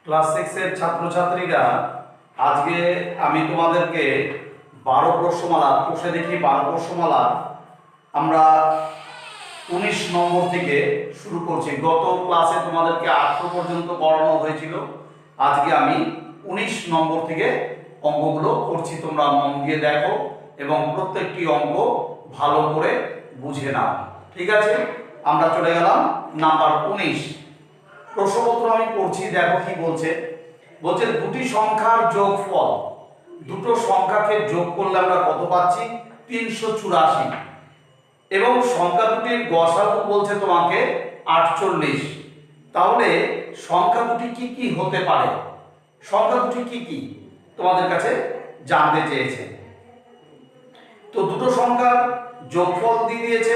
Class 6 এর ছাত্রছাত্রীরা, আজকে আমি তোমাদেরকে 12 প্রশ্নমালা কোষে দেখি 12 প্রশ্নমালা আমরা 19 নম্বর থেকে শুরু করছি। গত ক্লাসে তোমাদেরকে 18 পর্যন্ত পড়ানো হয়েছিল, আজকে আমি 19 নম্বর থেকে অঙ্কগুলো করছি। তোমরা মন দিয়ে দেখো এবং প্রত্যেকটি অঙ্ক ভালো করে বুঝে নাও, ঠিক আছে? আমরা চলে গেলাম নাম্বার 19 প্রশ্নপত্র। আমি পড়ছি, দেখো কি বলছে। বলছে দুটি সংখ্যার যোগফল, দুটো সংখ্যাকে যোগ করলে আমরা কত পাচ্ছি? 384। এবং সংখ্যা দুটির গসাগু বলছে তোমাকে 48। তাহলে সংখ্যা দুটি কি কি হতে পারে? সংখ্যা দুটি কি কি তোমাদের কাছে জানতে চেয়েছে। তো দুটো সংখ্যার যোগফল দিয়ে দিয়েছে,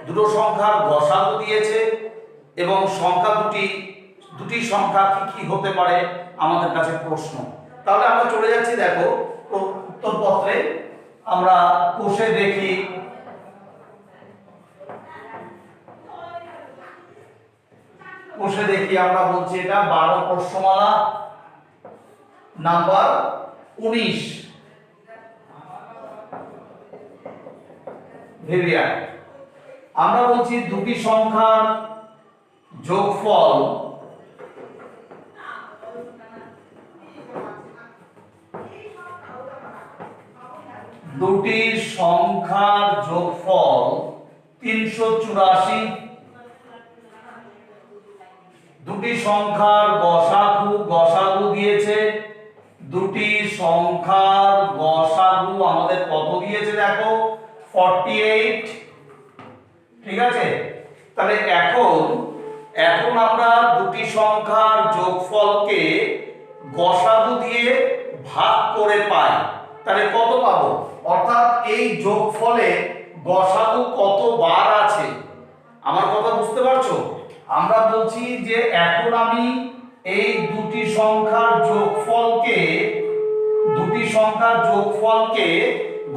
দুটো সংখ্যার গসাগু দিয়েছে, এবং সংখ্যা দুটি সংখ্যা কি কি হতে পারে আমাদের কাছে প্রশ্ন। তাহলে আমরা চলে যাচ্ছি, দেখো উত্তরপত্রে আমরা কোষে দেখি। কোষে দেখি আমরা বলছি এটা 12 প্রশ্নমালা নাম্বার 19। ভেরিয়া আমরা বলছি দুটি সংখ্যার যোগফল দুটি সংখ্যার যোগফল 384। দুটি সংখ্যার গসাগু দিয়েছে, দুটি সংখ্যার গসাগু আমাদের কত দিয়েছে দেখো 48, ঠিক আছে? তাহলে এখন আমরা দুটি সংখ্যার যোগফলকে গসাগু দিয়ে ভাগ করে পাই, তাহলে কত পাবো? অর্থাৎ এই যোগফলে গসাগু কতবার আছে, আমার কথা বুঝতে পারছো? আমরা বলছি যে এখন আমি এই দুটি সংখ্যার যোগফলকে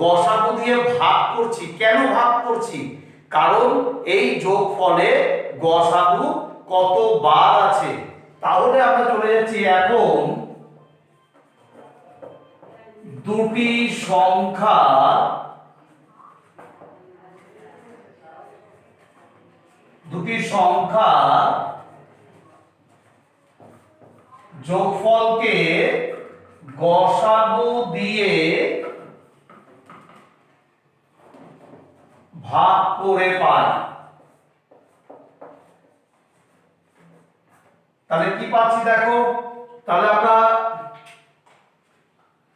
গসাগু দিয়ে ভাগ করছি। কেন ভাগ করছি? কারণ এই যোগফলে গসাগু কতবার আছে। তাহলে আমরা চলে যাচ্ছি, এখন দুটি সংখ্যা যোগফলকে গসাগু দিয়ে ভাগ করে পাই। তাহলে কি পাচ্ছি দেখো, তাহলে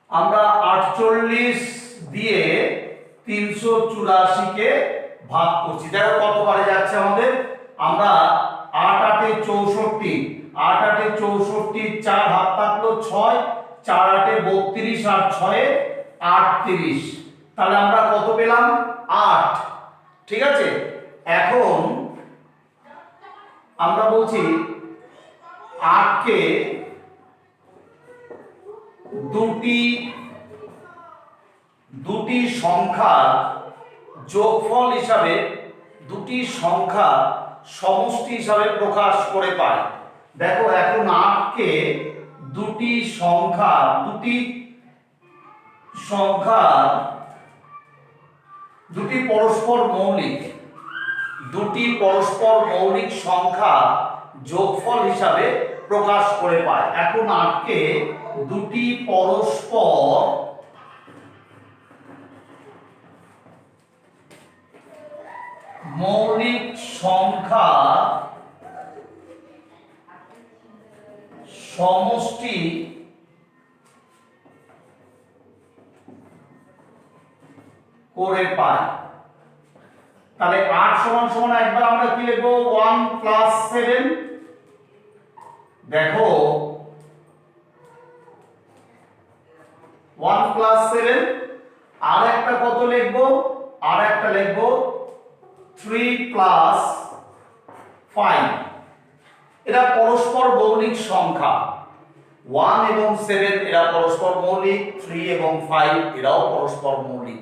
আমরা 48 দিয়ে 384 কে ভাগ করছি। দেখো কতবারে যাচ্ছে আমাদের। আমরা 8 8 64, 8 8 64, 4 হাত থাকলো 6, 4 8 32 আর 6 38। তাহলে আমরা কত পেলাম? 8, ঠিক আছে? এখন আমরা বলছি 8 কে দুটি সংখ্যার যোগফল হিসাবে, দুটি সংখ্যা সমষ্টি হিসাবে প্রকাশ করে পাই। দেখো এখন 8 কে দুটি পরস্পর মৌলিক সংখ্যা যোগফল হিসাবে প্রকাশ করে পায়। এখন 8 কে দুটি পরস্পর মৌলিক সংখ্যা সমষ্টি করে পায়। তাহলে 8 সমান সমান একবার আমরা কি লিখবো? 1 প্লাস 7। দেখো 1 প্লাস 7, আর একটা কত লিখবো? আর একটা লিখবো 3 প্লাস 5। এরা পরস্পর মৌলিক সংখ্যা। 1 এবং 7 এরা পরস্পর মৌলিক, 3 এবং 5 এরাও পরস্পর মৌলিক।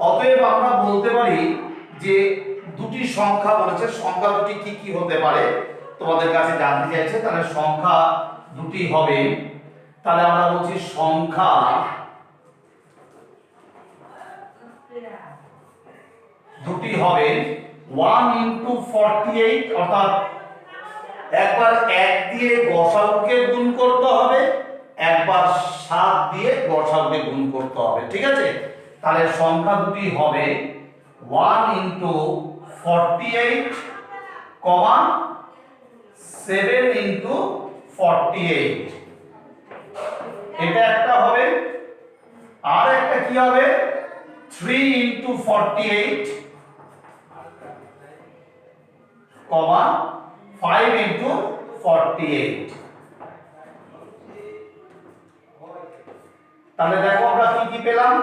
অতএব আমরা বলতে পারি যে দুটি সংখ্যা বলেছে, সংখ্যা দুটি কি কি হতে পারে। তোমাদের কাছে জানতে চাইছে, তাহলে সংখ্যা দুটি হবে। তাহলে আমরা বলছি সংখ্যা দুটি হবে 1 × 48, অর্থাৎ একবার 1 দিয়ে গসাগুকে গুণ করতে হবে, একবার 7 দিয়ে গসাগুকে গুণ করতে হবে। ঠিক আছে, তাহলে সংখ্যা দুটি হবে 1 × 48, 7 × 48। এটা একটা হবে। আর একটা কি হবে 3 × 48, 5 × 48। তাহলে দেখো আমরা কি কি পেলাম,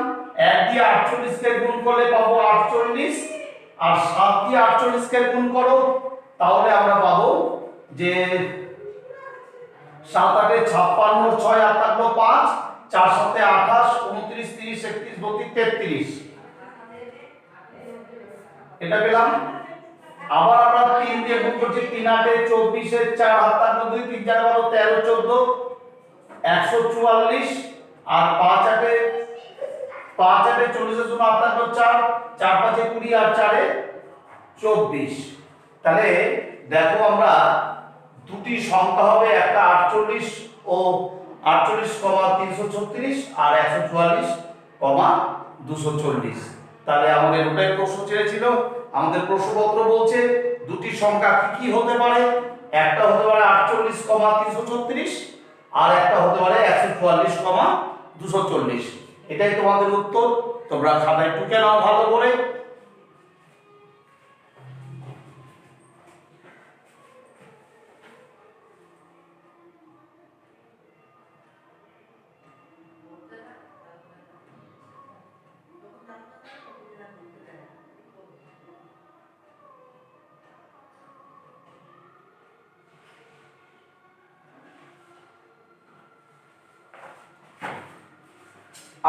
1 দিয়ে 48 কে গুণ করলে পাবো 48, আর 7 দিয়ে 48 কে গুণ করো তাহলে আমরা পাবো যে 7 8 56, 6 8 5, 4 7 28, 29 30 31 32 33, এটা পেলাম। আবার আমরা 3 দিয়ে গুণ করছি, 3 8 24, 4 7 2, 3 4 12 13 14, 144, আর 5 8 40 0 8 4, 4 5 20, আর 4 24। তাহলে দেখো আমরা দুটি সংখ্যা হবে, একটা 48 ও 48,336 আর 144,240। তাহলে আমাদের ওটাই প্রশ্ন চেয়েছিল। আমাদের প্রশ্নপত্র বলছে দুটি সংখ্যা কি কি হতে পারে, একটা হতে পারে 48,336 আর একটা হতে পারে 144,240। এটাই তোমাদের উত্তর। তোমরা খাতায় টুকে নাও ভালো করে।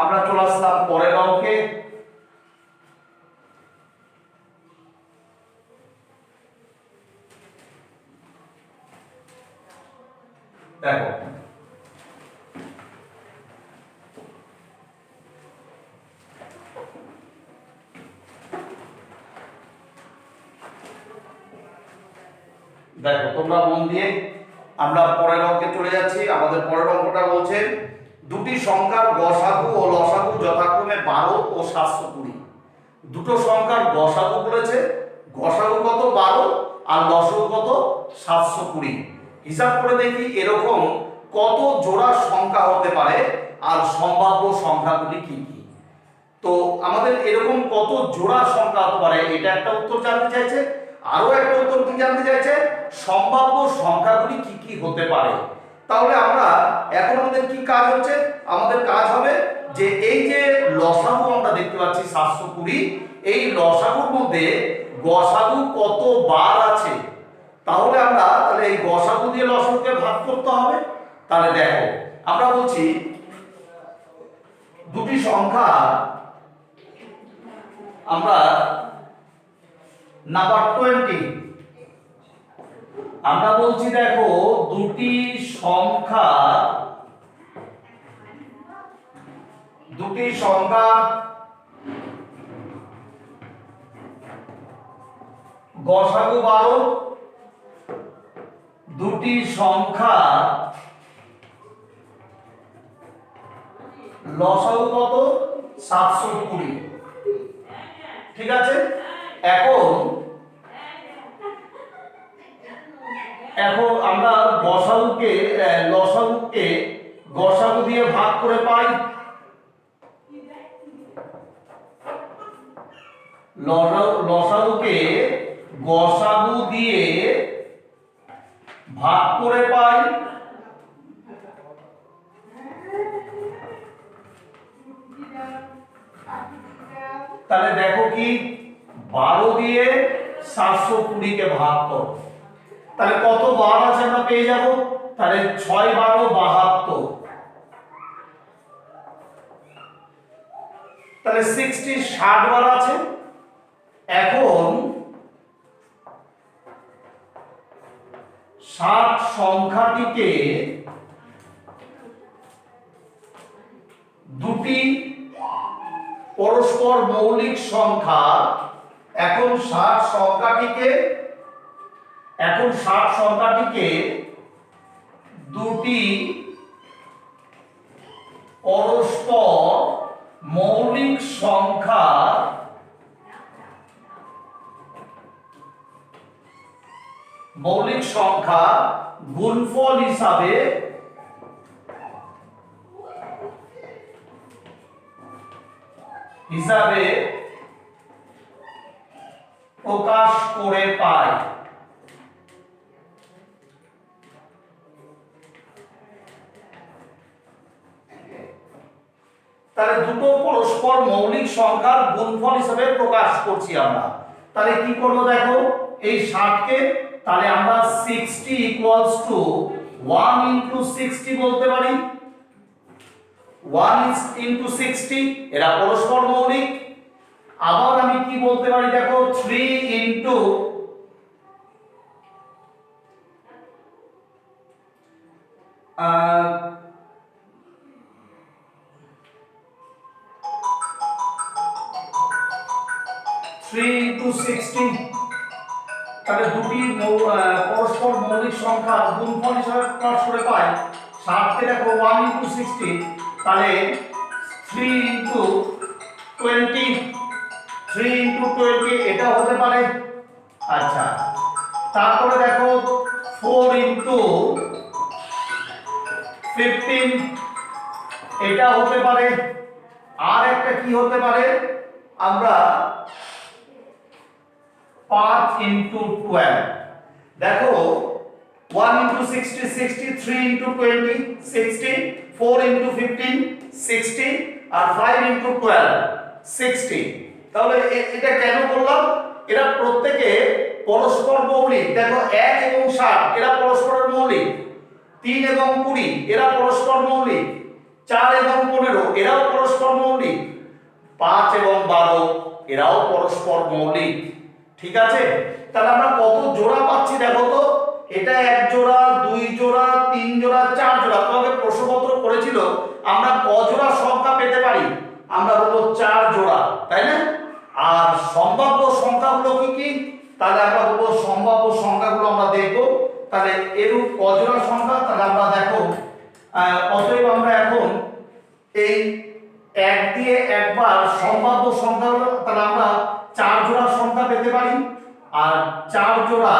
আমরা চলে আসলাম পরের অঙ্কে। দেখো দেখো তোমরা মন দিয়ে, আমরা পরের অঙ্কে চলে যাচ্ছি। আমাদের পরের অঙ্কটা বলছে দুটি সংখ্যার গসাগু ও লসাগু যথাক্রমে 12 ও 720। দুটো সংখ্যার গসাগু বলেছে, গসাগু কত 12 আর লসাগু কত 720। হিসাব করে দেখি এরকম কত জোড়া সংখ্যা হতে পারে আর সম্ভাব্য সংখ্যাগুলি কি কি। তো আমাদের এরকম কত জোড়া সংখ্যা হতে পারে এটা একটা উত্তর জানতে চাইছে। আরো একটা উত্তর কি জানতে চাইছে, সম্ভাব্য সংখ্যাগুলি কি কি হতে পারে। তাহলে আমরা এখন আমাদের কি কাজ হচ্ছে, আমাদের কাজ হবে যে এই যে লসাগু আমরা দেখতে পাচ্ছি 720, এই লসাগুর মধ্যে গসাগু কত বার আছে। তাহলে আমরা তাহলে এই গসাগু দিয়ে লসাগুকে ভাগ করতে হবে। তাহলে দেখো আমরা বলছি দুটি সংখ্যা, আমরা নাম্বার 20 আমরা বলছি দেখো দুটি সংখ্যা গসাগু 12, দুটি সংখ্যা লসাগু কত 720। ঠিক আছে, এখন আমরা গসাগুকে লসাগুকে গসাগু দিয়ে ভাগ করে পাই। লসাগুকে গসাগু দিয়ে ভাগ করে পাই। তাহলে দেখো কি 12 দিয়ে 720 কে ভাগ করো, তাহলে কত বার আছে আমরা পেয়ে যাব। তাহলে 6 12 72, তাহলে 60 বার আছে। এখন ষাট সংখ্যাটিকে দুটি পরস্পর মৌলিক সংখ্যা, এখন ষাট সংখ্যাটিকে দুটি পরস্পর মৌলিক সংখ্যা গুণফল হিসাবে প্রকাশ করে পায়। তাহলে দুটো পরস্পর মৌলিক সংখ্যার গুণফল হিসেবে প্রকাশ করছি আমরা। তাহলে কি করব দেখো, এই 60 কে তাহলে আমরা 60 ইকুয়ালস টু 1 ইনটু 60 বলতে পারি। 1 ইনটু 60 এরা পরস্পর মৌলিক। আবার আমি কি বলতে পারি দেখো, 3 ইনটু 60, তাহলে দুটি পরস্পর মৌলিক সংখ্যা গুণফল হিসাবে প্রকাশ করে পাই। 60 কে দেখো 1 ইনটু 60, তাহলে 3 ইনটু 20 এটা হতে পারে। আচ্ছা, তারপরে দেখো 4 ইনটু 15 এটা হতে পারে। আর একটা কি হতে পারে, আমরা 5 ইনটু 12, দেখো 1 ইনটু 60 60, 3 ইনটু 20 60, 4 ইনটু 15 60, আর 5 ইনটু 12 60। তাহলে এটা কেন করলাম, এরা প্রত্যেকে পরস্পর মৌলিক। দেখো 1 এবং 60 এরা পরস্পর মৌলিক, 3 এবং 20 এরা পরস্পর মৌলিক, 4 এবং 15 এরাও পরস্পর মৌলিক, 5 এবং 12 এরাও পরস্পর মৌলিক। ঠিক আছে, তাহলে আমরা কত জোড়া পাচ্ছি দেখো তো, এটা 1 জোড়া, 2 জোড়া, 3 জোড়া, 4 জোড়া। তোমাকে প্রশ্নপত্র করেছিল আমরা ক জোড়া সংখ্যা পেতে পারি, আমরা বলবো 4 জোড়া, তাই না? আর সম্ভাব্য সংখ্যাগুলো কি কি, তাহলে আমরা বলবো সম্ভাব্য সংখ্যাগুলো আমরা দেখব। তাহলে এরূপ ক জোড়া সংখ্যা, তাহলে আমরা দেখো অতএব আমরা এখন এই 1 দিয়ে একবার সম্ভাব্য সংখ্যাগুলো, তাহলে আমরা 4 জোড়া সংখ্যা পেতে পারি। আর 4 জোড়া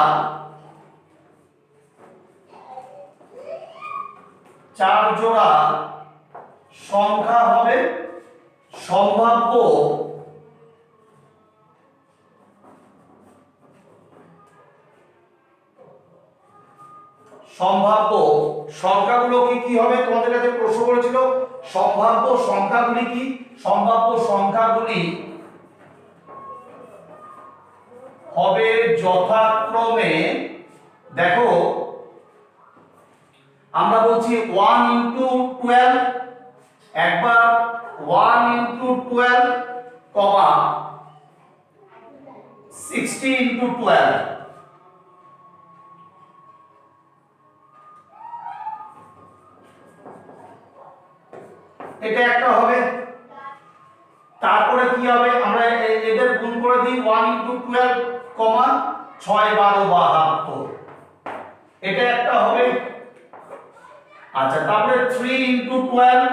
সংখ্যা হবে সম্ভাব্য সংখ্যাগুলো কি কি হবে, তোমাদের কাছে প্রশ্ন করেছিল সম্ভাব্য সংখ্যাগুলি কি। সম্ভাব্য সংখ্যাগুলি হবে যথাক্রমে, দেখো আমরা বলছি 1 ইনটু 12, একবার 1 ইনটু 12, 60 ইনটু 12, এটা একটা হবে। তারপরে কি হবে, আমরা এদের গুণ করে দিই, 1 ইনটু 12, 6 12 72, এটা একটা হবে। আচ্ছা, তারপরে 3 ইনটু 12,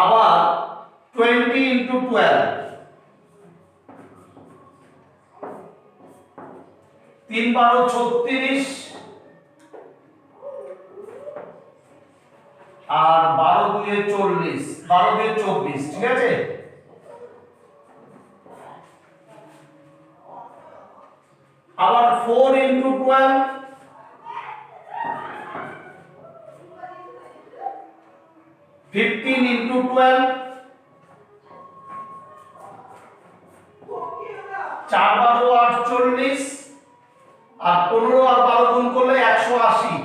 আবার 20 ইনটু 12, 3 12 36, আর 12 2 40, 12 2 24, ঠিক আছে। আবার 4 ইনটু 12, 15 ইনটু 12, 4 12 48, আর 15 আর 12 গুণ করলে 180,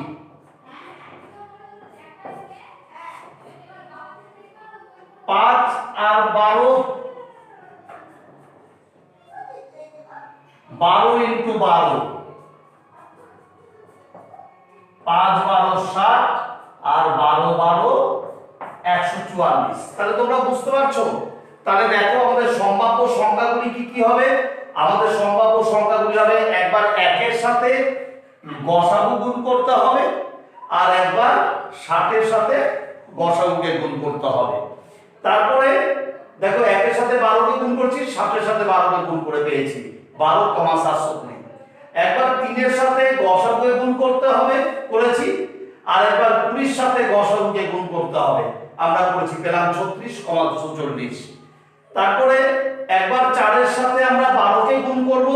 5 আর 12 12 ইন্টু 12, 5 12 60 আর 12 12 144। তাহলে তোমরা বুঝতে পারছো? তাহলে দেখো আমাদের সম্ভাব্য সংখ্যাগুলি কি কি হবে। আমাদের সম্ভাব্য সংখ্যাগুলি হবে একবার 1 এর সাথে গসাগু গুণ করতে হবে, আর একবার 60 এর সাথে গসাগুকে গুণ করতে হবে। তারপরে দেখো 1 এর সাথে 12 কে গুণ করছি, 60 এর সাথে 12 কে গুণ করে পেয়েছি 12,720। একবার 3 এর সাথে গসাগুকে গুণ করতে হবে, করেছি, আর একবার 20 এর সাথে গসাগুকে গুণ করতে হবে, আমরা করেছি, পেলাম 36,240। তারপরে একবার 4 এর সাথে আমরা 12 কে গুণ করব,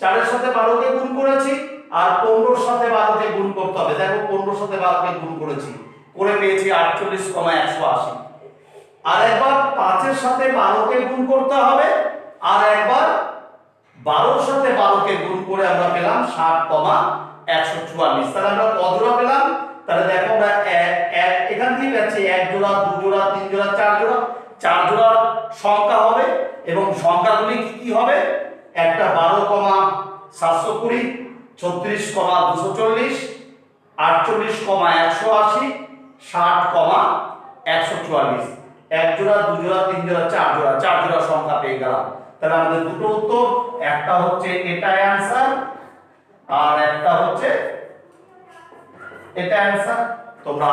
4 এর সাথে 12 কে গুণ করেছি, আর 15 এর সাথে 12 কে গুণ করতে হবে। দেখো 15 এর সাথে 12 কে গুণ করেছি, করে পেয়েছি 48,180। আর একবার 5 এর সাথে 12 কে গুণ করতে হবে, আর একবার 12 এর সাথে 12 কে গুণ করে আমরা পেলাম 60,144। তাহলে আমরা কত জোড়া পেলাম? তাহলে দেখো আমরা এখান থেকে পাচ্ছি 1 জোড়া, 2 জোড়া, 3 জোড়া, 4 জোড়া, 4 জোড়া সংখ্যা হবে। এবং সংখ্যাগুলি কি কি হবে? একটা 12,720, 36,240, 48,180, 60,144। 1 জোড়া, 2 জোড়া, 3 জোড়া, 4 জোড়া, 4 জোড়া সংখ্যা পেয়ে গেলাম। তাহলে আমাদের দুটো উত্তর, একটা হচ্ছে এটাই অ্যানসার, আর একটা হচ্ছে এটা অ্যানসার। তোমরা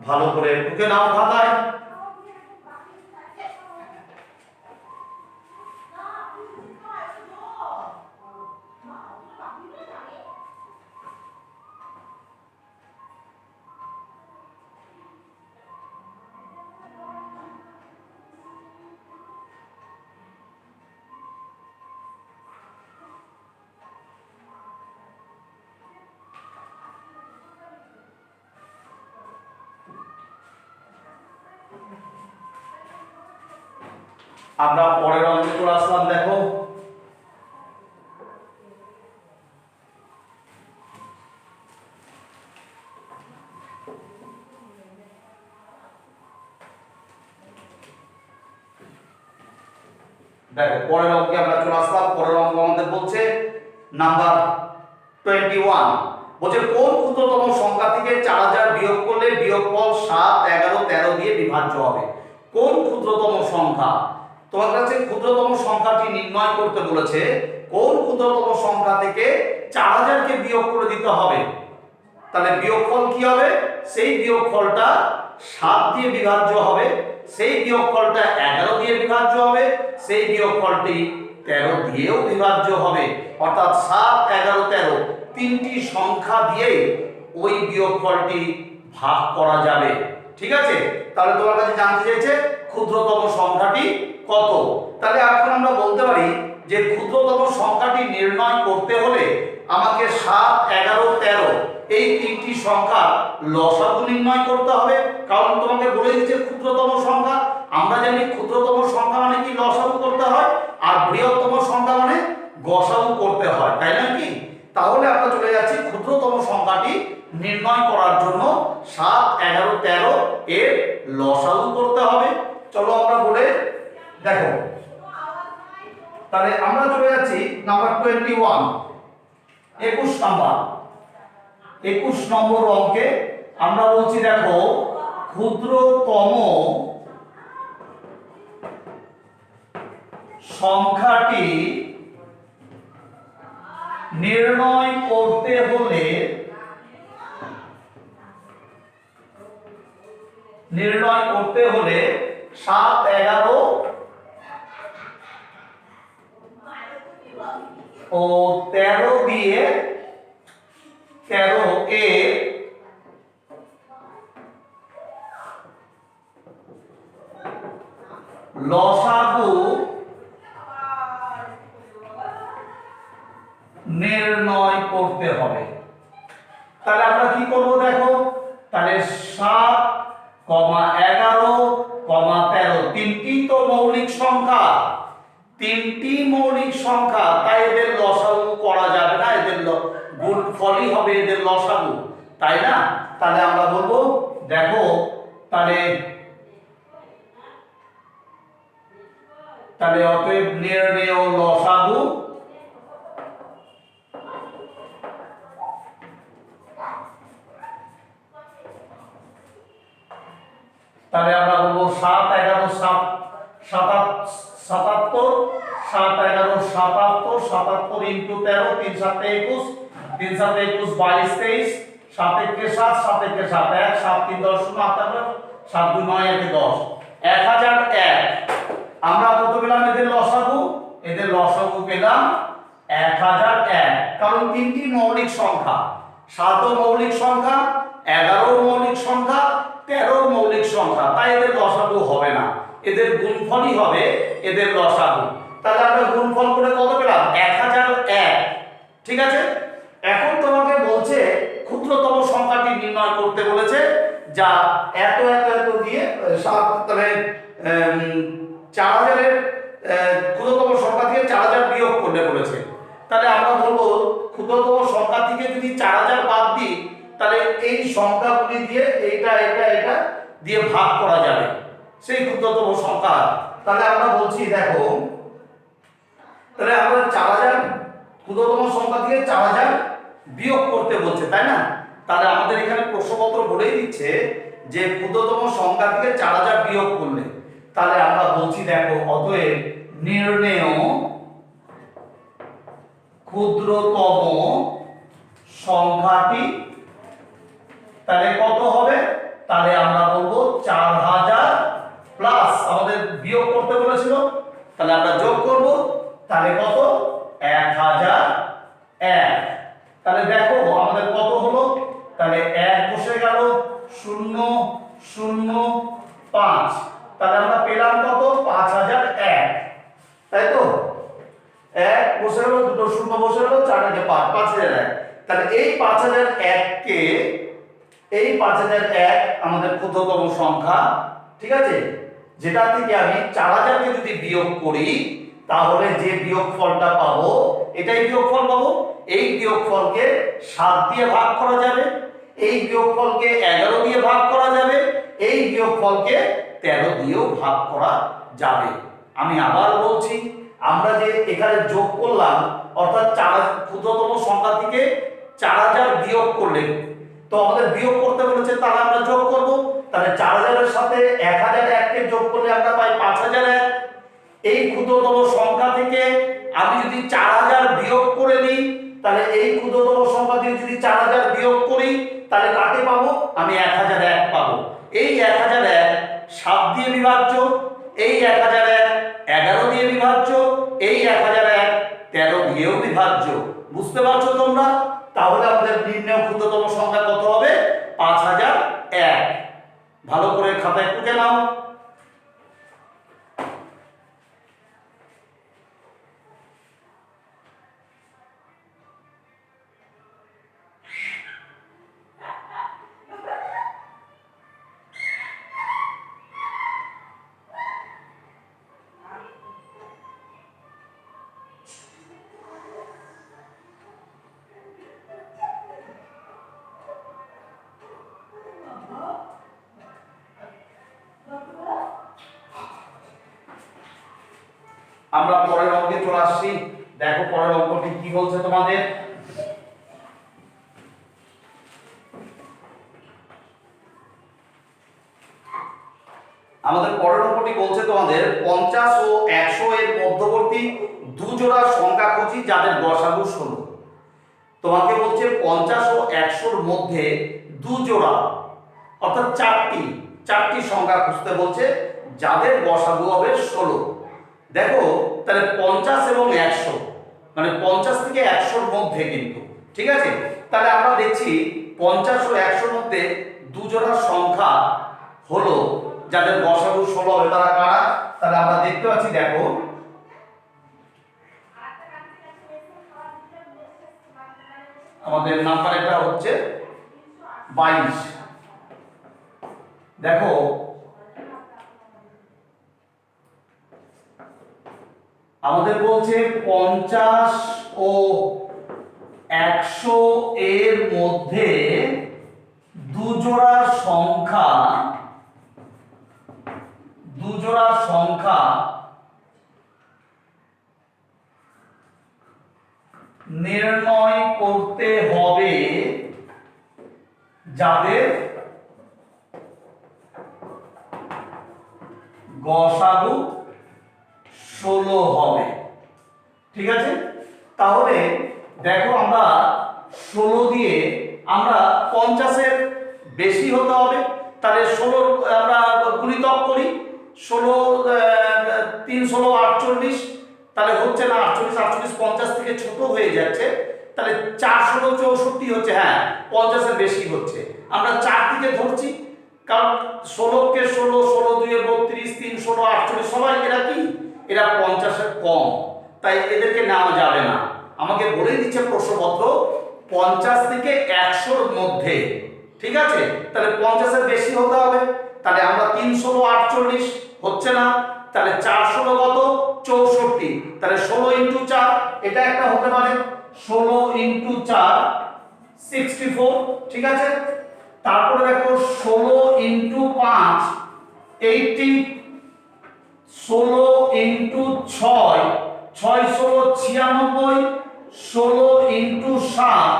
ভালো করে টুকে নাও খাতায়। আমরা পরের অঙ্কে চলে আসলাম। দেখো পরের অঙ্কে আমরা চলে আসলাম। পরের অঙ্ক আমাদের বলছে নাম্বার 21, বলছে কোন ক্ষুদ্রতম সংখ্যা থেকে 4000 বিয়োগ করলে বিয়োগফল 7, 11, 13 দিয়ে বিভাজ্য হবে। কোন ক্ষুদ্রতম সংখ্যা? তোমার কাছে ক্ষুদ্রতম সংখ্যাটি নির্ণয় করতে বলেছে। কোন ক্ষুদ্রতম সংখ্যা থেকে 4000 কে বিয়োগ করে দিতে হবে। তাহলে বিয়োগফল কি হবে? সেই বিয়োগফলটা 7 দিয়ে বিভাজ্য হবে, সেই বিয়োগফলটা 11 দিয়ে বিভাজ্য হবে, সেই বিয়োগফলটি 13 দিয়েও বিভাজ্য হবে। অর্থাৎ 7, 11, 13 তিনটি সংখ্যা দিয়ে ওই বিয়োগফলটি ভাগ করা যাবে। ঠিক আছে? তাহলে তোমার কাছে জানতে চাইছে ক্ষুদ্রতম সংখ্যাটি কত। তাহলে এখন আমরা বলতে পারি যে ক্ষুদ্রতম সংখ্যাটি নির্ণয় করতে হলে আমাকে 7, 11, 13 এই তিনটি সংখ্যা লসাগু নির্ণয় করতে হবে। কারণ তোমাকে বলে দিয়েছে ক্ষুদ্রতম সংখ্যা। আমরা জানি ক্ষুদ্রতম সংখ্যা মানে কি লসাগু করতে হয়, আর বৃহত্তম সংখ্যা মানে গসাগু করতে হয়, তাই না কি? তাহলে আমরা চলে যাচ্ছি ক্ষুদ্রতম সংখ্যাটি নির্ণয় করার জন্য 7, 11, 13 এর লসাগু করতে হবে। চলো আমরা বলে দেখো। তাহলে আমরা চলে যাচ্ছি নাম্বার 21, 21 নম্বর অঙ্কে আমরা বলছি দেখো ক্ষুদ্রতম সংখ্যাটি নির্ণয় করতে হলে 7, 11 ও 13 দিয়ে 13 এর লসাগু নির্ণয় করতে হবে। তাহলে আমরা কি করব দেখো। তাহলে 7, 11, 13 তিনটি তো মৌলিক সংখ্যা, তিনটি মৌলিক সংখ্যা, তাই এদের লসাগু করা যাবে না, এদের গুণফলই হবে এদের লসাগু, তাই না? তাহলে আমরা বলবো দেখো তাহলে অতএব নির্ণেয় লসাগু তাহলে আমরা বলবো 7 11 7 77 7 11 77 77 ইনটু 13 3 7 21 3 7 21 22 23 7 1 7 7 1 7 1 7 3 10 0 8 7 2 9 1 10 1001 আমরা কত পেলাম এদের লসাগু পেলাম 1001 কারণ তিনটি মৌলিক সংখ্যা 7 ও মৌলিক সংখ্যা 11 ও মৌলিক সংখ্যা 13 ও মৌলিক সংখ্যা তাই এদের লসাগু হবে না এদের গুণফলই হবে এদের লসাগু তাহলে আমরা গুণফল করে কত পেলাম 1001 ঠিক আছে এখন তোমাকে বলছে ক্ষুদ্রতম সংখ্যাটি নির্ণয় করতে বলেছে যা এত এত এত দিয়ে তাহলে 4000 এর ক্ষুদ্রতম সংখ্যা থেকে 4000 বিয়োগ করতে বলেছে তাহলে আমরা বলবো ক্ষুদ্রতম সংখ্যা থেকে যদি 4000 বাদ দিই তাহলে এই সংখ্যাগুলি দিয়ে এটা এটা এটা দিয়ে ভাগ করা যাবে সেই ক্ষুদ্রতম সংখ্যা তাহলে আমরা বলছি দেখো তাহলে আমরা 4000 ক্ষুদ্রতম সংখ্যা থেকে 4000 বিয়োগ করতে বলছে তাই না তাহলে আমাদের এখানে প্রশ্নপত্র বলেই দিচ্ছে যে ক্ষুদ্রতম সংখ্যা থেকে 4000 বিয়োগ করলে তাহলে আমরা বলছি দেখো অতএব নির্ণেয় ক্ষুদ্রতম সংখ্যাটি তাহলে কত হবে তাহলে আমরা বলবো 4000 প্লাস আমাদের বিয়োগ করতে বলেছিল তাহলে আমরা যোগ করব তাহলে কত 1001 তাহলে দেখো আমাদের কত হলো তাহলে 1 বসে গেল 0 0 5 তাহলে আমরা পেলাম কত 5001 তাই তো 1 বসে গেল দুটো শূন্য বসে গেল 4 থেকে 5 5001 তাহলে এই 5001 কে এই 5001 আমাদের ক্ষুদ্রতম সংখ্যা ঠিক আছে যেটা থেকে আমি 4000 কে যদি বিয়োগ করি তাহলে যে বিয়োগফলটা পাবো এটাই বিয়োগফল পাবো এই বিয়োগফলকে 7 দিয়ে ভাগ করা যাবে এই বিয়োগফলকে 11 দিয়ে ভাগ করা যাবে এই বিয়োগফলকে 13 দিয়েও ভাগ করা যাবে আমি আবার বলছি আমরা যে এখানে যোগ করলাম অর্থাৎ ক্ষুদ্রতম সংখ্যা থেকে 4000 বিয়োগ করলে তো আমাদের বিয়োগ করতে বলেছে তাহলে আমরা যোগ করব তাহলে 4000 এর সাথে 1001 কে যোগ করলে আমরা পাই 5001 এই ক্ষুদ্রতম সংখ্যা থেকে আমি যদি 4000 বিয়োগ করে দিই তাহলে এই ক্ষুদ্রতম সংখ্যা থেকে যদি 4000 বিয়োগ করি তাহলে কাকে পাবো আমি 1001 পাবো এই 1001 7 দিয়ে বিভাজ্য এই 1001 11 দিয়ে বিভাজ্য এই 1001 13 দিয়েও বিভাজ্য বুঝতে পারছো তোমরা তাহলে আমাদের নির্ণয় ক্ষুদ্রতম সংখ্যা কত হবে 5001 ভালো করে খাতায় টুকে নাও আমরা পরের অঙ্কে চলে আসছি দেখো পরের অঙ্কটি কি বলছে তোমাদের আমাদের পরের অঙ্কটি বলছে তোমাদের 50 ও 100 এর মধ্যবর্তী দুজোড়া সংখ্যা খুঁজি যাদের গসাগু 16 তোমাকে বলছে 50 ও 100 এর মধ্যে দুজোড়া অর্থাৎ চারটি সংখ্যা খুঁজতে বলছে যাদের গসাগু হবে 16 দেখো তাহলে 50 এবং 100 মানে 50 থেকে 100 এর মধ্যে কিন্তু ঠিক আছে তাহলে আমরা দেখছি 50 ও 100 এর মধ্যে দুজোড়া সংখ্যা হলো যাদের গসাগু 16 হবে তারা কারা তাহলে আমরা দেখতে পাচ্ছি দেখো আমাদের নাম্বার এটা হচ্ছে 22 দেখো আমাদের বলছে 50 ও 100 এর মধ্যে দুজোড়া সংখ্যা নির্ণয় করতে হবে যাদের গসাগু 16 হবে। ঠিক আছে, তাহলে দেখো আমরা 16 দিয়ে আমরা 50-এর বেশি হতে হবে, তাহলে 16 আমরা গুণিতক করি। 16 3 16 48, তাহলে হচ্ছে না 48, 48 50 থেকে ছোট হয়ে যাচ্ছে, তাহলে 4 16 64 হচ্ছে। হ্যাঁ, 50-এর বেশি হচ্ছে, আমরা 4 থেকে ধরছি, কারণ 16 কে 16, 16 2 32, 3 16 48, সবাই এরা কি, এরা 50-এর কম, তাই এদেরকে নেওয়া যাবে না। আমাকে বলে দিচ্ছে প্রশ্নপত্র 50 থেকে 100-র মধ্যে। ঠিক আছে, তাহলে 50-এর বেশি হতে হবে, তাহলে আমরা 3 16 48 হচ্ছে না, তাহলে 4 16 কত 64, তাহলে 16 ইনটু 4 এটা একটা হতে পারে, 16 ইনটু 4 64। ঠিক আছে, তারপরে দেখো 16 ইনটু 5 80, 16 ইনটু 6 6 16 96, 16 ইনটু 7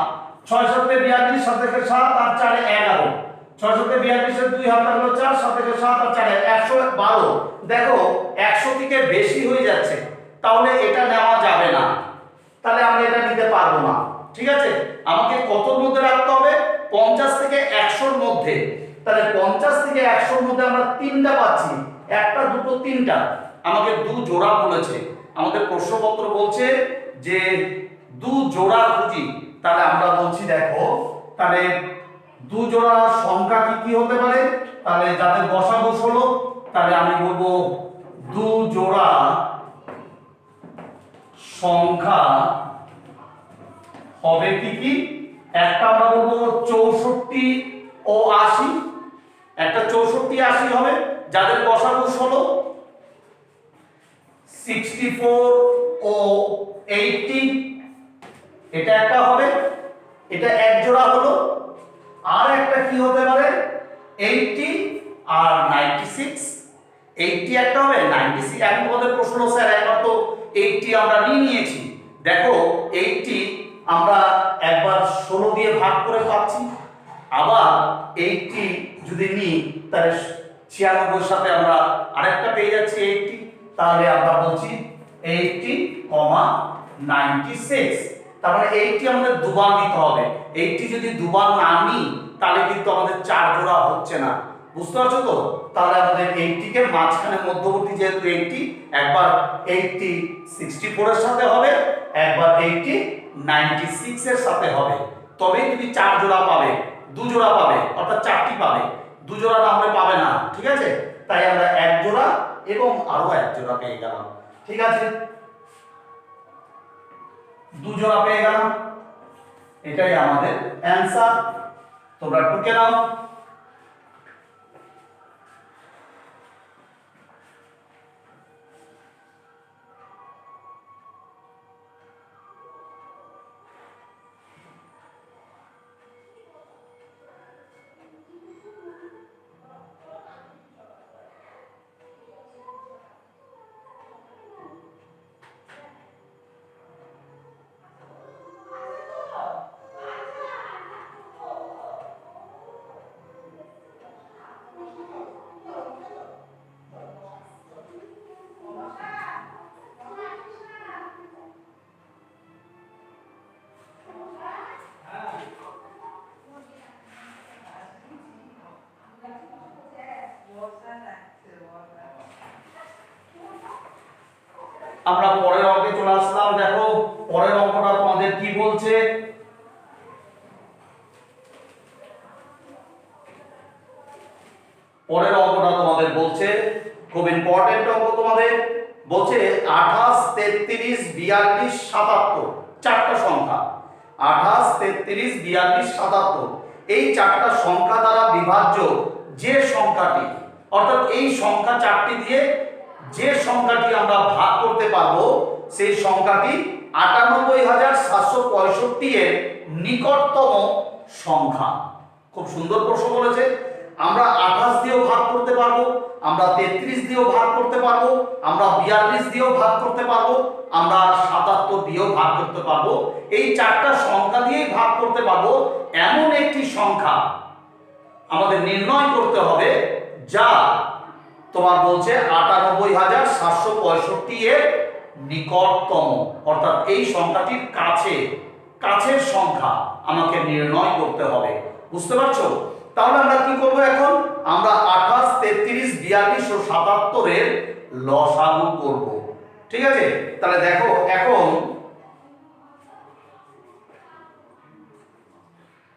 6 7 42, 7 থেকে 7 আর 4 11, 6 7 42 এর 2 হাত হলো 4, 7 থেকে 7 আর 4 112। দেখো 100 থেকে বেশি হয়ে যাচ্ছে, তাহলে এটা নেওয়া যাবে না, তাহলে আমরা এটা নিতে পারবো না। ঠিক আছে, আমাকে কতর মধ্যে রাখতে হবে, 50 থেকে 100-র মধ্যে। তাহলে 50 থেকে 100-র মধ্যে আমরা তিনটা পাচ্ছি, একটা দুটো তিনটা, আমাকে দু জোড়া বলেছে, আমাদের প্রশ্নপত্র বলছে যে দু জোড়া খুঁজি। তাহলে আমরা বলছি দেখো, তাহলে দু জোড়া সংখ্যা কি কি হতে পারে, তাহলে যাদের গসাগু 16, তাহলে আমি বলবো দু জোড়া সংখ্যা হবে কি কি, একটা আমরা বলবো 64 ও 80, একটা 64 80 হবে, যাদের গসাগু 16, 64 ও 80 এটা একটা হবে, এটা এক জোড়া হলো। আর একটা কি হতে পারে 80 আর 96, 80 একটা হবে 96। এখন তোমাদের প্রশ্ন, স্যার একবার তো 80 আমরা নিয়েছি, দেখো 80 আমরা একবার 16 দিয়ে ভাগ করে পাচ্ছি, আবার 80 যদি নিই তাহলে 96-এর সাথে আমরা আরেকটা পেয়ে যাচ্ছি 80, তাহলে আমরা বলছি 80, 96। তার মানে 80 আমাদের দুবার নিতে হবে, 80 যদি দুবার না নিই তাহলে কিন্তু আমাদের 4 জোড়া হচ্ছে না, বুঝতে পারছো তো? তাহলে আমাদের 80 কে মাঝখানে মধ্যবর্তী যেহেতু 80, একবার 80 64 এর সাথে হবে, একবার 80 96 এর সাথে হবে, তবেই তুমি 4 জোড়া পাবে, 2 জোড়া পাবে, অর্থাৎ 4টি পাবে, 2 জোড়া না হলে পাবে না। ঠিক আছে, তাই আমরা 1 জোড়া এবং আরো 1 জোড়া পেয়ে গেলাম। ঠিক আছে, 2 জোড়া পেয়ে গেলাম, এটাই আমাদের অ্যানসার। তোমরা টুকে নাও। আমরা পরের অঙ্কে চলে আসলাম। দেখো পরের অঙ্কটা তোমাদের কি বলছে, পরের অঙ্কটা তোমাদের বলছে খুব ইম্পর্টেন্ট অঙ্ক, তোমাদের বলছে 28 33 42 77, চারটা সংখ্যা 28 33 42 77, এই চারটা সংখ্যা দ্বারা বিভাজ্য যে সংখ্যাটি, অর্থাৎ এই সংখ্যা চারটি দিয়ে যে সংখ্যাটি আমরা ভাগ করতে পারবো সেই সংখ্যাটি 98765 এর নিকটতম সংখ্যা। খুব সুন্দর প্রশ্ন বলেছে। আমরা 28 দিয়েও ভাগ করতে পারবো, আমরা 33 দিয়েও ভাগ করতে পারবো, আমরা 42 দিয়েও ভাগ করতে পারবো, আমরা 77 দিয়েও ভাগ করতে পারবো। এই চারটা সংখ্যা দিয়েই ভাগ করতে পারবো এমন একটি সংখ্যা আমাদের নির্ণয় করতে হবে যা তোমার বলছে 98,765 এর নিকটতম, অর্থাৎ এই সংখ্যাটির কাছের সংখ্যা আমাকে নির্ণয় করতে হবে। বুঝতে পারছো? তাহলে আমরা কি করব এখন? আমরা 28, 33, 42 ও 77 এর লসাগু করব। ঠিক আছে? তাহলে দেখো এখন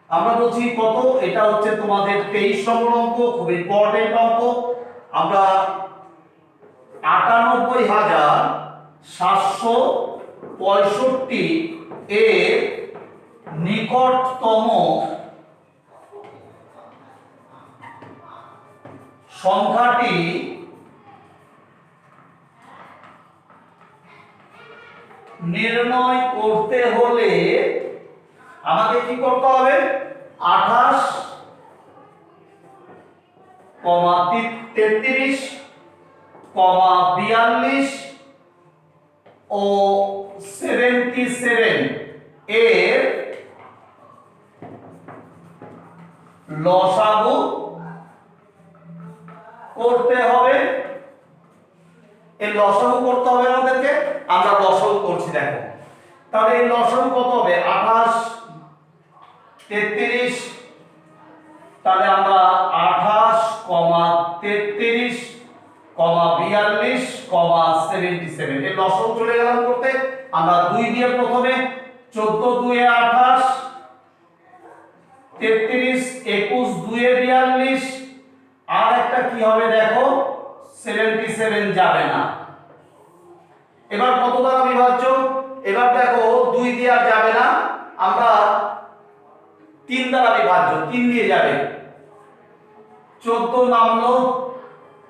আমরা বলছি কত, এটা হচ্ছে তোমাদের 23 নম্বর অঙ্ক, খুব ইম্পর্টেন্ট অঙ্ক। আমরা 98,765 এর নিকটতম সংখ্যাটি নির্ণয় করতে হলে আমাকে কি করতে হবে? 28, 33, 42 ও 77 এর লসাগু করতে হবে। এই লসাগু করতে হবে আমাদেরকে, আমরা লসাগু করছি দেখো। তাহলে এই লসাগু কত হবে? 28, 33, তাহলে আমরা 28, 33, 42, 77 এর লসাগু চলে গেলাম করতে। আমরা 2 দিয়ে প্রথমে 14 2 28, 33, 21 2 42, আর একটা কি হবে দেখো 77 যাবে না। এবার কত দ্বারা বিভাজ্য? এবার দেখো 2 দিয়ে আর যাবে না, আমরা 3 দ্বারা বিভাজ্য, 3 দিয়ে যাবে। 14 নামলো,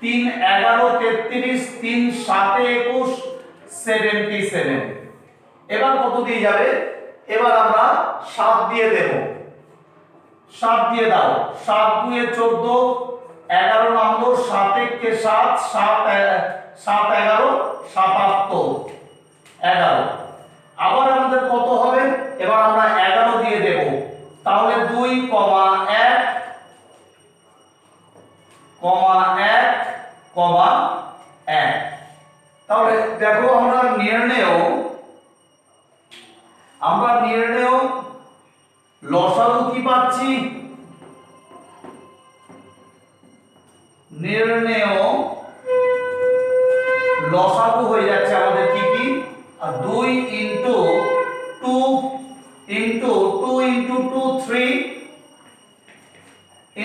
3 11 33, 3 7 21 77। এবার কত দিয়ে যাবে? এবার আমরা 7 দিয়ে দেব। 7 দিয়ে দাও, 7 2 14, 11 নামলো, 7 1 7, 7 11 77, 11। আবার আমাদের কত হবে? এবার আমরা 11 দিয়ে দেব, তাহলে 2, 1, 1, তাহলে দেখো আমরা নির্ণেয় লসাগু কি পাচ্ছি? নির্ণেয় লসাগু হয়ে যাচ্ছে আমাদের কি কি? 2 into 2 into 2 into 2 3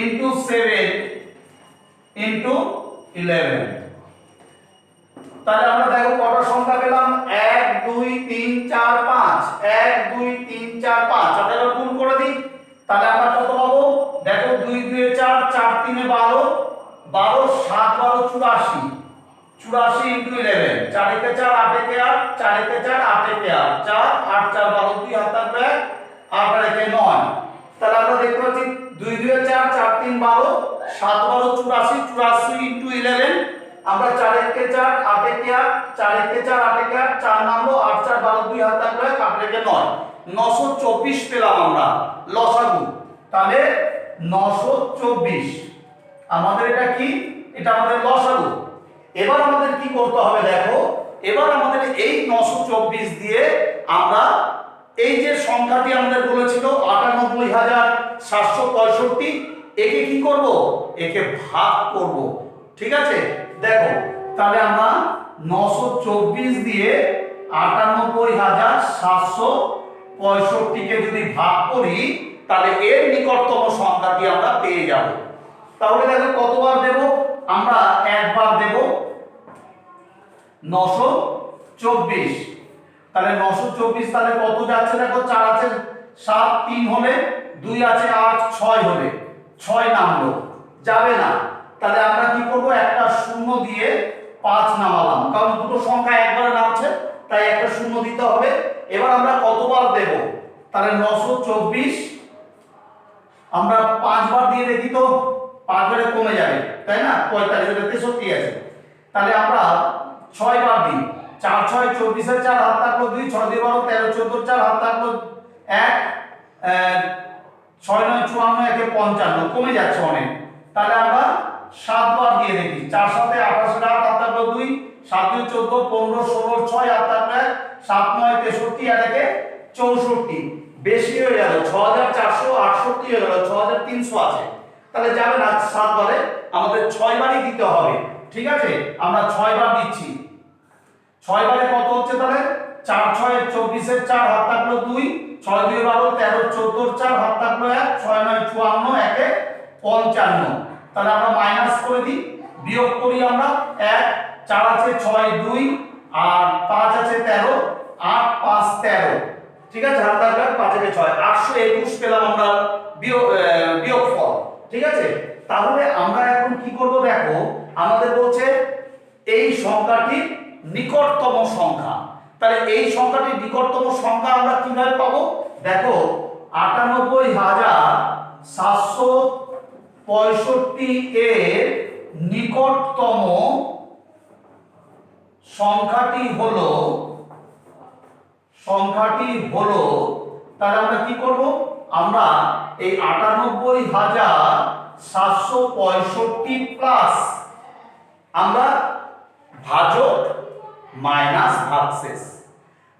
into 7 into 11। তাহলে আমরা দেখো কত সংখ্যা পেলাম? 1 2 3 4 5, 1 2 3 4 5। আমরা এবার গুণ করে দিই, তাহলে আমরা কত পাবো? দেখো 2 2 4, 4 3 12, 12 7 12 84, 84 ইনটু 11, 4 1 4 8 1 8, 4 1 4 8 1 8, 4 8 4 12 2 হাত থাকবে 8 আর 1 9। তাহলে আমরা দেখতে পাচ্ছি 2 2 4, 4 3 12, 7 12 84, 84 ইনটু 11, আমরা 4 1 4 8 1 8, 4 1 4 8 1 8, 4 নামলো 8 4 12 2 হাত থাকবে 8 1 9, 924 পেলাম আমরা লসাগু। তাহলে 924 আমাদের এটা কি? এটা আমাদের লসাগু। এবার আমাদের কি করতে হবে দেখো, এবার আমাদের এই 924 দিয়ে আমরা এই যে সংখ্যাটি আমাদের বলেছিল 98,765, একে কি করব? একে ভাগ করব। ঠিক আছে? দেখো তাহলে আমরা 924 দিয়ে 98,765 কে যদি ভাগ করি, তাহলে এর নিকটতম সংখ্যাটি আমরা পেয়ে যাব। তাহলে দেখো কতবার দেব? আমরা একবার দেব 924। তাহলে 924 তাহলে কত যাচ্ছে দেখো, 4 আছে 7 3 হলে, 2 আছে 8 6 হলে, 6 নামলো, যাবে না। তাহলে আমরা কি করব? একটা শূন্য দিয়ে 5 নামালাম, কারণ দুটো সংখ্যা একবারে নামছে, তাই একটা শূন্য দিতে হবে। এবার আমরা কতবার দেব? তাহলে 924 আমরা 5 বার দিয়ে দেখি তো, 5 বারে কমে যাবে তাই না, 45 এর 63 আছে। তাহলে আমরা 6 বার দিই, 4 6 24 এর 4 হাত থাকলো 2, 6 দিয়ে 12 13 14 4 হাত থাকলো 1, 6 9 54 1 55, কমে যাচ্ছে অনেক। তাহলে আমরা 7 বার দিয়ে দেখি। 4 7 28 8 8 থাকলো 2, 7 2 14 15 16 6 8 থাকলো 7 9 63 আর একে 64, বেশি হয়ে গেল 6468 হয়ে গেল, 6300 আছে, তাহলে যাবে না 7 বারে, আমাদের 6 বারই দিতে হবে। ঠিক আছে, আমরা 6 বার দিচ্ছি। 6 বারে কত হচ্ছে তাহলে? 4 6 24 এর 4 হাত থাকলো 2, 6 2 12 13 14 4 হাত থাকলো 1, 6 9 54 একে 55, তাহলে আমরা মাইনাস করে দিই, বিয়োগ করি আমরা। 1 4 আছে 6 2 আর 5 আছে 13, 8 5 13, ঠিক আছে, হাত থাকলো 5 একে 6 821 পেলাম আমরা বিয়োগফল। ঠিক আছে, তাহলে আমরা এখন কি করব দেখো, আমাদের বলছে এই সংখ্যাটি নিকটতম সংখ্যা, তাহলে এই সংখ্যাটির নিকটতম সংখ্যা আমরা কিভাবে পাবো দেখো, 98765 এর নিকটতম সংখ্যাটি হলো তাহলে আমরা কি করব, আমরা এই 98765 প্লাস আমরা ভাজক মাইনাস ভাগশেষ,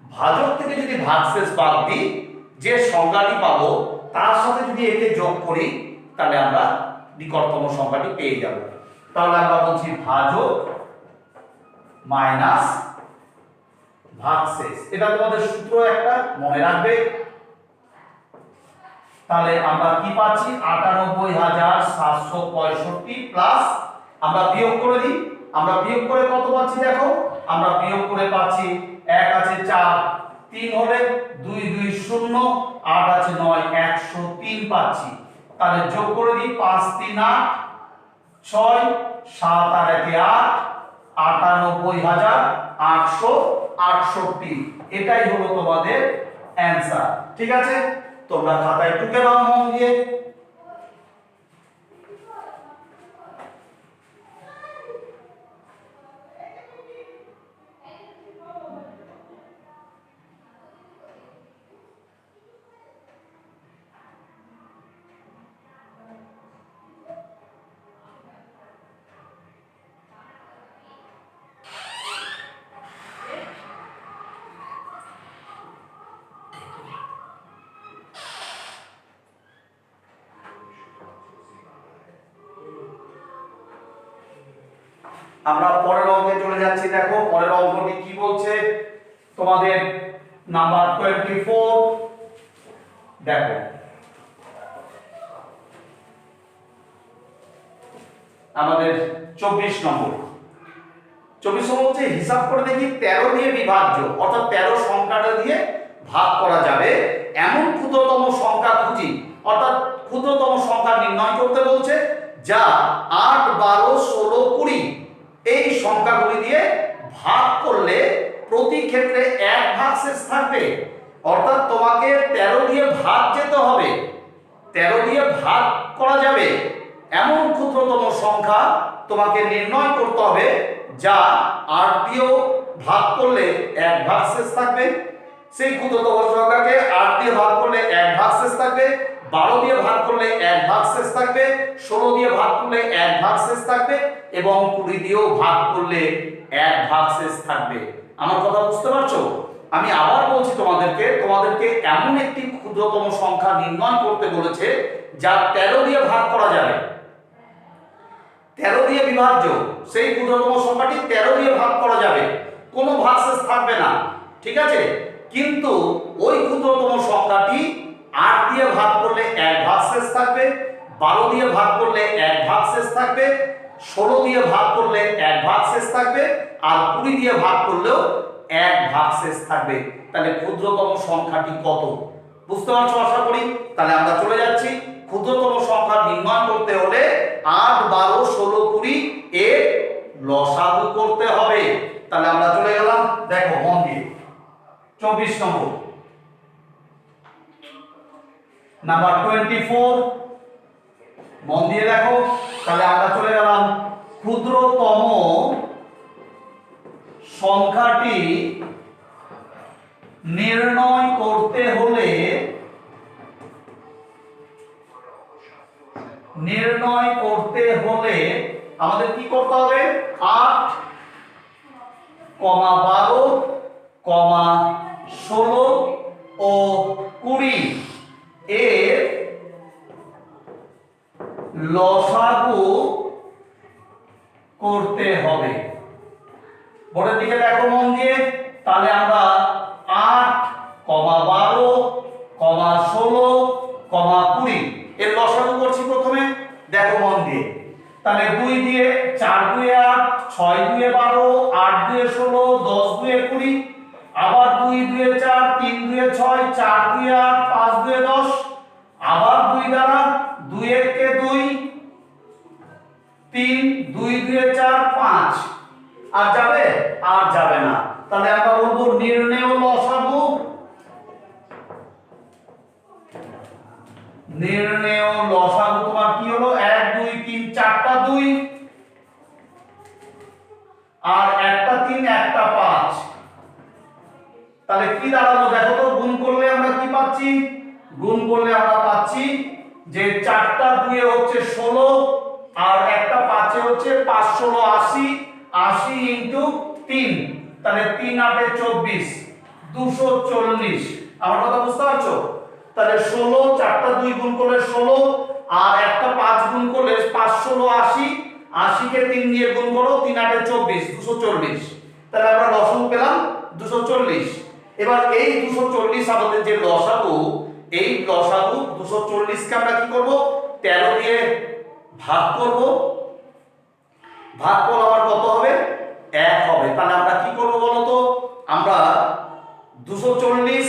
ভাজক থেকে যদি ভাগশেষ বাদ দিই, যে সংখ্যাটি পাবো তার সাথে যদি একে যোগ করি, তাহলে আমরা নিকটতম সংখ্যাটি পেয়ে যাব। তাহলে আমরা বলছি ভাজক মাইনাস ভাগশেষ, এটা তোমাদের সূত্র একটা মনে রাখবে। তাহলে আমরা কি পাচ্ছি, 98765 প্লাস আমরা বিয়োগ করে দিই, আমরা বিয়োগ করে কত পাচ্ছি দেখো, আমরা বিয়োগ করে পাচ্ছি 1 আছে 4 3 হলে 2 2 0 8 আছে 9 103 পাচ্ছি, তাহলে যোগ করে দিই 5 3 8 6 7 আর 1 8 98868, এটাই হলো তোমাদের অ্যানসার। ঠিক আছে, তোমরা খাতায় টুকে দাও মন দিয়ে। আমরা পরের অঙ্কে চলে যাচ্ছি। দেখো পরের অঙ্কটি কি বলছে, তোমাদের নাম্বার 24। দেখো আমাদের 24 নম্বর হচ্ছে হিসাব করে দেখি 13 দিয়ে বিভাজ্য, অর্থাৎ 13 সংখ্যাটা দিয়ে ভাগ করা যাবে এমন ক্ষুদ্রতম সংখ্যা খুঁজি, অর্থাৎ ক্ষুদ্রতম সংখ্যা নির্ণয় করতে বলছে, যা 8 12 16 20 এই সংখ্যাগুলি দিয়ে ভাগ করলে প্রতি ক্ষেত্রে এক ভাগশেষ থাকবে। অর্থাৎ তোমাকে 13 দিয়ে ভাগ যেতে হবে, 13 দিয়ে ভাগ করা যাবে এমন ক্ষুদ্রতম সংখ্যা তোমাকে নির্ণয় করতে হবে, যা 8 দিয়েও ভাগ করলে এক ভাগশেষ থাকবে। সেই ক্ষুদ্রতম সংখ্যাকে 8 দিয়ে ভাগ করলে এক ভাগশেষ থাকবে, 12 দিয়ে ভাগ করলে এক ভাগশেষ থাকবে, 16 দিয়ে ভাগ করলে এক ভাগশেষ থাকবে এবং 20 দিয়েও ভাগ করলে এক ভাগশেষ থাকবে। আমার কথা বুঝতে পারছো? আমি আবার বলছি তোমাদেরকে এমন একটি ক্ষুদ্রতম সংখ্যা নির্ণয় করতে বলেছে, যা 13 দিয়ে ভাগ করা যাবে, 13 দিয়ে বিভাজ্য, সেই ক্ষুদ্রতম সংখ্যাটি 13 দিয়ে ভাগ করা যাবে, কোনো ভাগশেষ থাকবে না। ঠিক আছে, কিন্তু ওই ক্ষুদ্রতম সংখ্যাটি 8 দিয়ে ভাগ করলে এক ভাগশেষ থাকবে, 12 দিয়ে ভাগ করলে এক ভাগশেষ থাকবে, 16 দিয়ে ভাগ করলে এক ভাগশেষ থাকবে আর 20 দিয়ে ভাগ করলেও এক ভাগশেষ থাকবে। তাহলে ক্ষুদ্রতম সংখ্যাটি কত বুঝতে পারছো আশা করি। তাহলে আমরা চলে যাচ্ছি, ক্ষুদ্রতম সংখ্যা নির্ণয় করতে হলে 8 12 16 20 এর লসাগু করতে হবে। তাহলে আমরা চলে গেলাম, দেখো মন দিয়ে 24 নম্বর নাম্বার 24 মন দিয়ে দেখো। তাহলে আমরা চলে গেলাম, ক্ষুদ্রতম সংখ্যাটি নির্ণয় করতে হলে আমাদের কি করতে হবে 8, 12, 16 ও 20 এর লসাগু করতে হবে। বোর্ডের দিকে দেখো মন দিয়ে, তাহলে আমরা 8, 12, 16, 20 এর লসাগু করছি প্রথমে। দেখো মন দিয়ে, তাহলে 2 দিয়ে 4 2 8, 6 2 12, 8 2 16, 10 2 20, আবার 2 2 4, 3 2 6, 4 2 8, 5 2 10, আবার 2 দ্বারা 2 1 কে 2, 3 2 2 4 5, আর যাবে আর যাবে না। তাহলে আমরা বলবো নির্ণেয় লসাগু, নির্ণেয় লসাগু তোমার কি হলো 1 2 3 4টা 2 আর একটা 3 একটা 5। তাহলে কি দাঁড়ালো দেখো তো, গুণ করলে আমরা কি পাচ্ছি, গুণ করলে আমরা পাচ্ছি যে 4টা 2 এ হচ্ছে 16 আর একটা 5 এ হচ্ছে 5 16 80, 80 ইনটু 3, তাহলে 3 8 এ 24, 240। আমার কথা বুঝতে পারছো? তাহলে 16, 4টা 2 গুণ করলে 16 আর একটা 5 গুণ করলে 5 16 80, 80 কে 3 দিয়ে গুণ করো, 3 8 এ 24, 240। তাহলে আমরা লসাগু পেলাম 240। এবার এই 240 আমাদের যে লসাগু, এই লসাগু 240 কে আমরা কি করব 13 দিয়ে ভাগ করব। ভাগ করলে আমার কত হবে 1 হবে। তাহলে আমরা কি করব বলো তো, আমরা 240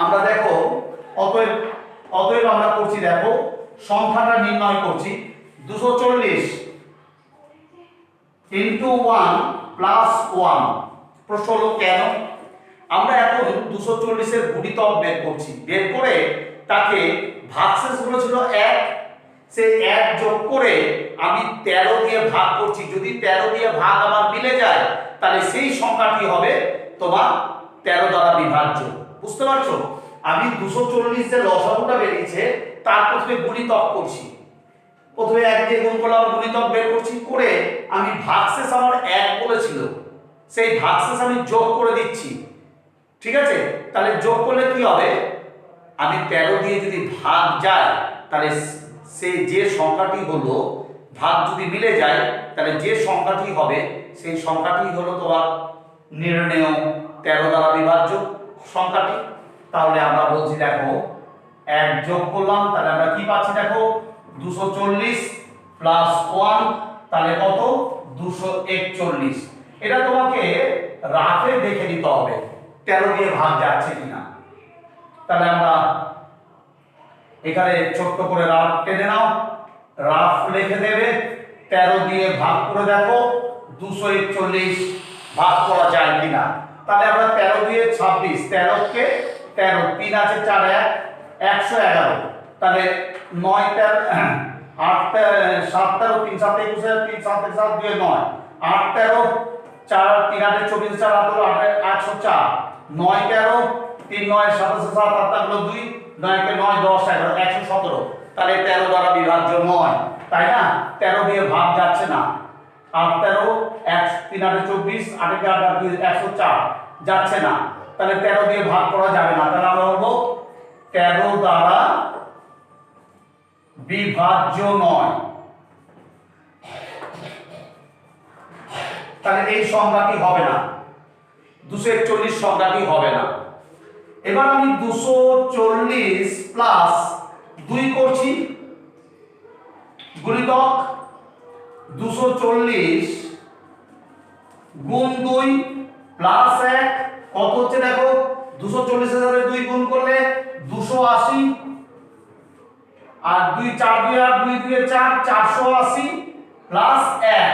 আমরা দেখো অতএব অতএব আমরা করছি, দেখো সংখ্যাটা নির্ণয় করছি 240 ইনটু 1 প্লাস 1। প্রশ্ন হলো কেন? আমরা এখন 240 এর গুণিতক বের করছি, বের করে তাকে ভাগশেষ গুলো ছিল 1, সেই 1 যোগ করে আমি 13 দিয়ে ভাগ করছি। যদি 13 দিয়ে ভাগ আমার মিলে যায় তাহলে সেই সংখ্যাটি হবে তোমার 13 দ্বারা বিভাজ্য। বুঝতে পারছো? আমি 240 যে লসাগুটা বেরিয়েছে তার প্রথমে গুণিতক করছি, প্রথমে 1 দিয়ে গুণ করলাম, গুণিতক বের করছি, করে আমি ভাগশেষ আমার 1 বলেছিল সেই ভাগশেষ আমি যোগ করে দিচ্ছি। ঠিক আছে? তাহলে যোগ করলে কি হবে, আমি 13 দিয়ে যদি ভাগ যায় তাহলে সেই যে সংখ্যাটি হলো ভাগ যদি মিলে যায় তাহলে যে সংখ্যাটি হবে সেই সংখ্যাটি হলো তোমার নির্ণেয় 13 দ্বারা বিভাজ্য সংখ্যাটি। তাহলে আমরা বলছি দেখো 1 যোগ করলাম, তাহলে আমরা কি পাচ্ছি দেখো 240 প্লাস 1, তাহলে কত 241। এটা তোমাকে রাফে দেখে নিতে হবে 13 দিয়ে ভাগ যাচ্ছে কিনা। তাহলে আমরা এখানে ছোট্ট করে রাফ টেনে নাও, রাফ লিখে দেবে, 13 দিয়ে ভাগ করে দেখো 241 ভাগ করা যায় কিনা। তাহলে আমরা 13 দিয়ে 26, 13 কে 13, 3 আছে 4 1 111, তাহলে 9 13 8 7 13 3 7 21, 3 7 7 2 9, 8 13 4 3 8 24, 4 8 104, 9 13 3 9 27 7 8 গুলো 2, 9 কে 9 10 11 117। তাহলে 13 দ্বারা বিভাজ্য নয়, তাই না? 13 দিয়ে ভাগ যাচ্ছে না। 8 13 1 3 8 24, 8 কে 8 2 104 যাচ্ছে না, তাহলে 13 দিয়ে ভাগ করা যাবে না। তাহলে আমরা বলবো 13 দ্বারা বিভাজ্য নয়। তাহলে এই সংখ্যাটি হবে না, 241 সংখ্যাটি হবে না। এবার আমি 240 প্লাস 2 করছি, গুণিতক 240 গুণ 2 প্লাস 1 কত হচ্ছে দেখো, 240 এর সাথে 2 গুণ করলে 280, আর 2 4 2 8 2 2 4 480 প্লাস 1।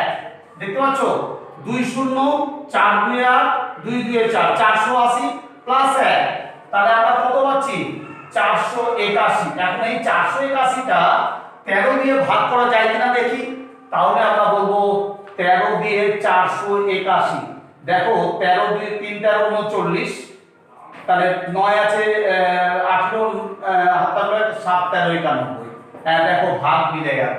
দেখতে পাচ্ছ 2 0 4 2 8 2 2 4 480 প্লাস 1। তাহলে আমরা কত পাচ্ছি 481। এখন এই 481টা 13 দিয়ে ভাগ করা যায় কিনা দেখি। তাহলে আমরা বলবো 13 দিয়ে 481। দেখো 13 দিয়ে 3 13 39, তাহলে 9 আছে 18 7 13 91। হ্যাঁ দেখো ভাগ মিলে গেল।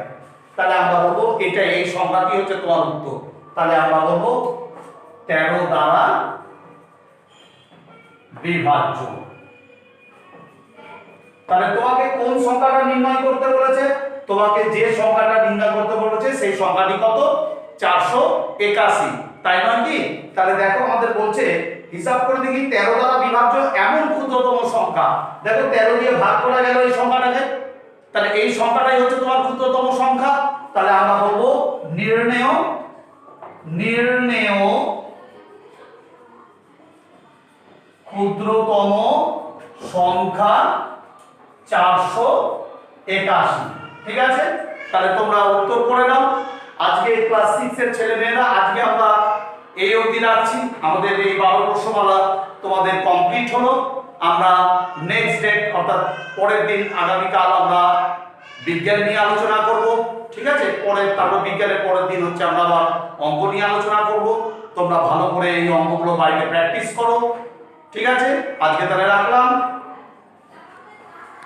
তাহলে আমরা বলবো এটা এই সংখ্যাটি হচ্ছে তোমার উত্তর। তাহলে আমরা বলবো 13 দ্বারা বিভাজ্য। তাহলে তোমাকে কোন সংখ্যাটা নির্ণয় করতে বলেছে? তোমাকে যে সংখ্যাটা নির্ণয় করতে বলেছে সেই সংখ্যাটি কত? 481, তাই নয় কি? তাহলে দেখো আমাদের বলছে হিসাব করে দেখি 13 দ্বারা বিভাজ্য এমন ক্ষুদ্রতম সংখ্যা। দেখো 13 দিয়ে ভাগ করা গেল এই সংখ্যাটাকে, তাহলে এই সংখ্যাটাই হচ্ছে তোমার ক্ষুদ্রতম সংখ্যা। তাহলে আমরা বলবো নির্ণেয় ক্ষুদ্রতম সংখ্যা 481। ঠিক আছে, তাহলে তোমরা উত্তর করে নাও। আজকে ক্লাস 6 এর ছেলে মেয়েরা আজকে আমরা এই অবধি রাখছি। আমাদের এই 12 প্রশ্নমালা তোমাদের কমপ্লিট হলো। আমরা নেক্সট ডেট অর্থাৎ পরের দিন আগামীকাল আমরা বিজ্ঞান নিয়ে আলোচনা করব। ঠিক আছে, তারপর বিজ্ঞানের পরের দিন হচ্ছে আমরা আবার অঙ্ক নিয়ে আলোচনা করব। তোমরা ভালো করে এই অঙ্কগুলো বাড়িতে প্র্যাকটিস করো। ঠিক আছে, আজকে তাহলে রাখলাম।